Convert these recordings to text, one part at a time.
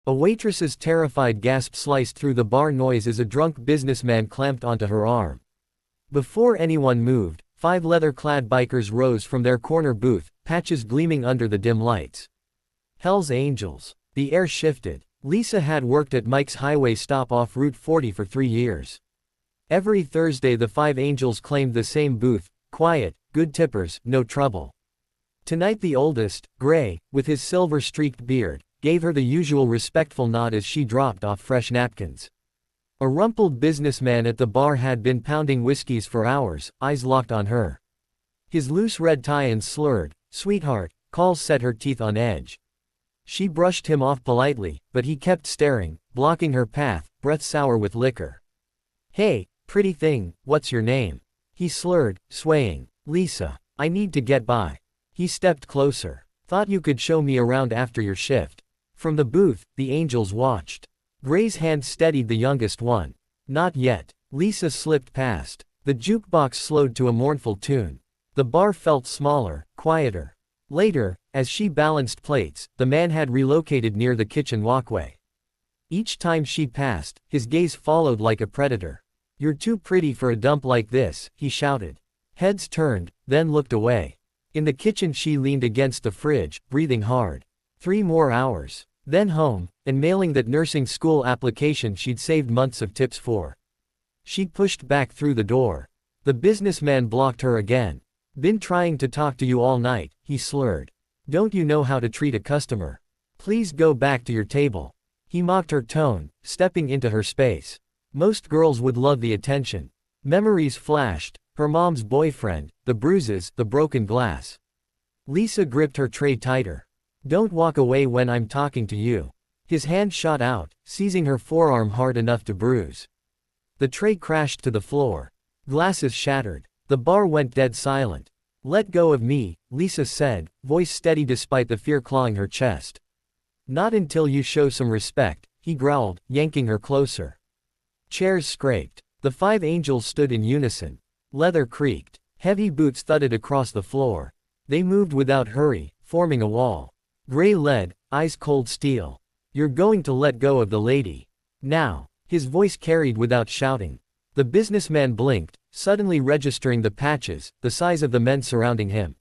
A waitress's terrified gasp sliced through the bar noise as a drunk businessman clamped onto her arm. Before anyone moved, 5 leather-clad bikers rose from their corner booth, patches gleaming under the dim lights. Hell's Angels. The air shifted. Lisa had worked at Mike's highway stop off Route 40 for 3 years. Every Thursday the 5Angels claimed the same booth, quiet, good tippers, no trouble. Tonight the oldest, Gray, with his silver-streaked beard, gave her the usual respectful nod as she dropped off fresh napkins. A rumpled businessman at the bar had been pounding whiskeys for hours, eyes locked on her. His loose red tie and slurred, "Sweetheart," calls set her teeth on edge. She brushed him off politely, but he kept staring, blocking her path, breath sour with liquor. "Hey, pretty thing, what's your name?" he slurred, swaying. "Lisa. I need to get by." He stepped closer. "Thought you could show me around after your shift." From the booth, the Angels watched. Gray's hand steadied the youngest one. "Not yet." Lisa slipped past. The jukebox slowed to a mournful tune. The bar felt smaller, quieter. Later, as she balanced plates, the man had relocated near the kitchen walkway. Each time she passed, his gaze followed like a predator. "You're too pretty for a dump like this," he shouted. Heads turned, then looked away. In the kitchen she leaned against the fridge, breathing hard. 3 more hours. Then home, and mailing that nursing school application she'd saved months of tips for. She pushed back through the door. The businessman blocked her again. "Been trying to talk to you all night," he slurred. "Don't you know how to treat a customer? Please go back to your table." He mocked her tone, stepping into her space. Most girls would love the attention. Memories flashed, her mom's boyfriend, the bruises, the broken glass. Lisa gripped her tray tighter. "Don't walk away when I'm talking to you." His hand shot out, seizing her forearm hard enough to bruise. The tray crashed to the floor. Glasses shattered. The bar went dead silent. "Let go of me," Lisa said, voice steady despite the fear clawing her chest. "Not until you show some respect," he growled, yanking her closer. Chairs scraped. The 5 Angels stood in unison. Leather creaked. Heavy boots thudded across the floor. They moved without hurry, forming a wall. Gray led, eyes cold steel. "You're going to let go of the lady. Now." His voice carried without shouting. The businessman blinked, suddenly registering the patches, the size of the men surrounding him.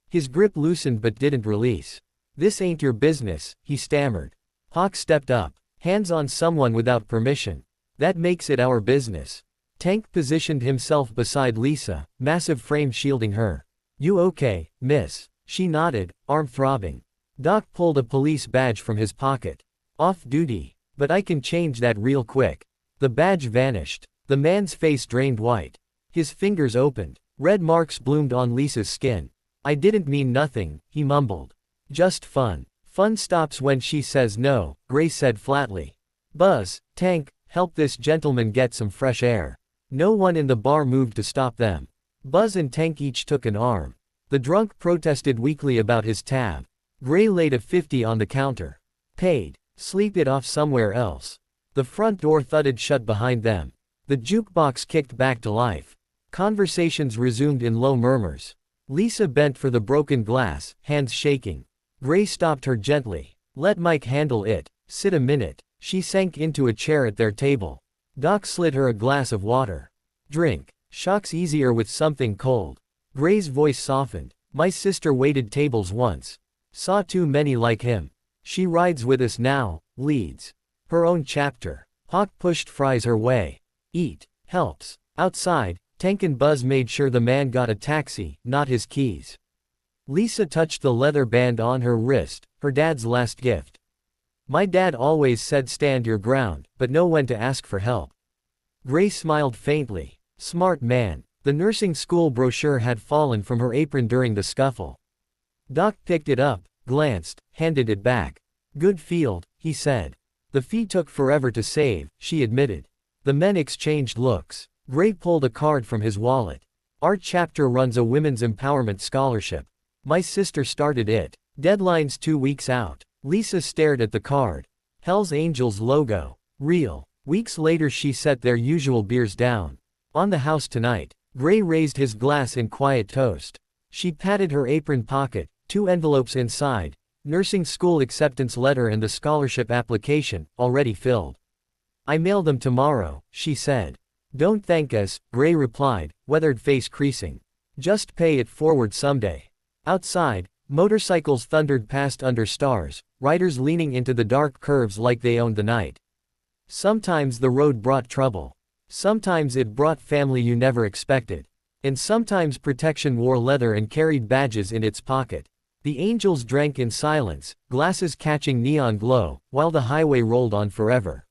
His grip loosened but didn't release. "This ain't your business," he stammered. Hawk stepped up. "Hands on someone without permission. That makes it our business." Tank positioned himself beside Lisa, massive frame shielding her. "You okay, miss?" She nodded, arm throbbing. Doc pulled a police badge from his pocket. "Off duty. But I can change that real quick." The badge vanished. The man's face drained white. His fingers opened. Red marks bloomed on Lisa's skin. "I didn't mean nothing," he mumbled. "Just fun." "Fun stops when she says no," Gray said flatly. "Buzz, Tank, help this gentleman get some fresh air." No one in the bar moved to stop them. Buzz and Tank each took an arm. The drunk protested weakly about his tab. Gray laid a 50 on the counter. "Paid. Sleep it off somewhere else." The front door thudded shut behind them. The jukebox kicked back to life. Conversations resumed in low murmurs. Lisa bent for the broken glass, hands shaking. Gray stopped her gently. "Let Mike handle it. Sit a minute." She sank into a chair at their table. Doc slid her a glass of water. "Drink. Shock's easier with something cold." Gray's voice softened. "My sister waited tables once. Saw too many like him. She rides with us now, leads her own chapter." Hawk pushed fries her way. "Eat. Helps." Outside, Tank and Buzz made sure the man got a taxi, not his keys. Lisa touched the leather band on her wrist, her dad's last gift. "My dad always said stand your ground, but know when to ask for help." Gray smiled faintly. "Smart man." The nursing school brochure had fallen from her apron during the scuffle. Doc picked it up, glanced, handed it back. "Good field," he said. "The fee took forever to save," she admitted. The men exchanged looks. Gray pulled a card from his wallet. "Our chapter runs a women's empowerment scholarship. My sister started it. Deadline's 2 weeks out." Lisa stared at the card. Hell's Angels logo. Real. Weeks later she set their usual beers down. "On the house tonight." Gray raised his glass in quiet toast. She patted her apron pocket, 2 envelopes inside. Nursing school acceptance letter and the scholarship application, already filled. I mail them tomorrow, she said. Don't thank us, Gray replied, weathered face creasing. Just pay it forward someday. Outside, motorcycles thundered past under stars, riders leaning into the dark curves like they owned the night. Sometimes the road brought trouble. Sometimes it brought family you never expected. And sometimes protection wore leather and carried badges in its pocket. The angels drank in silence, glasses catching neon glow, while the highway rolled on forever.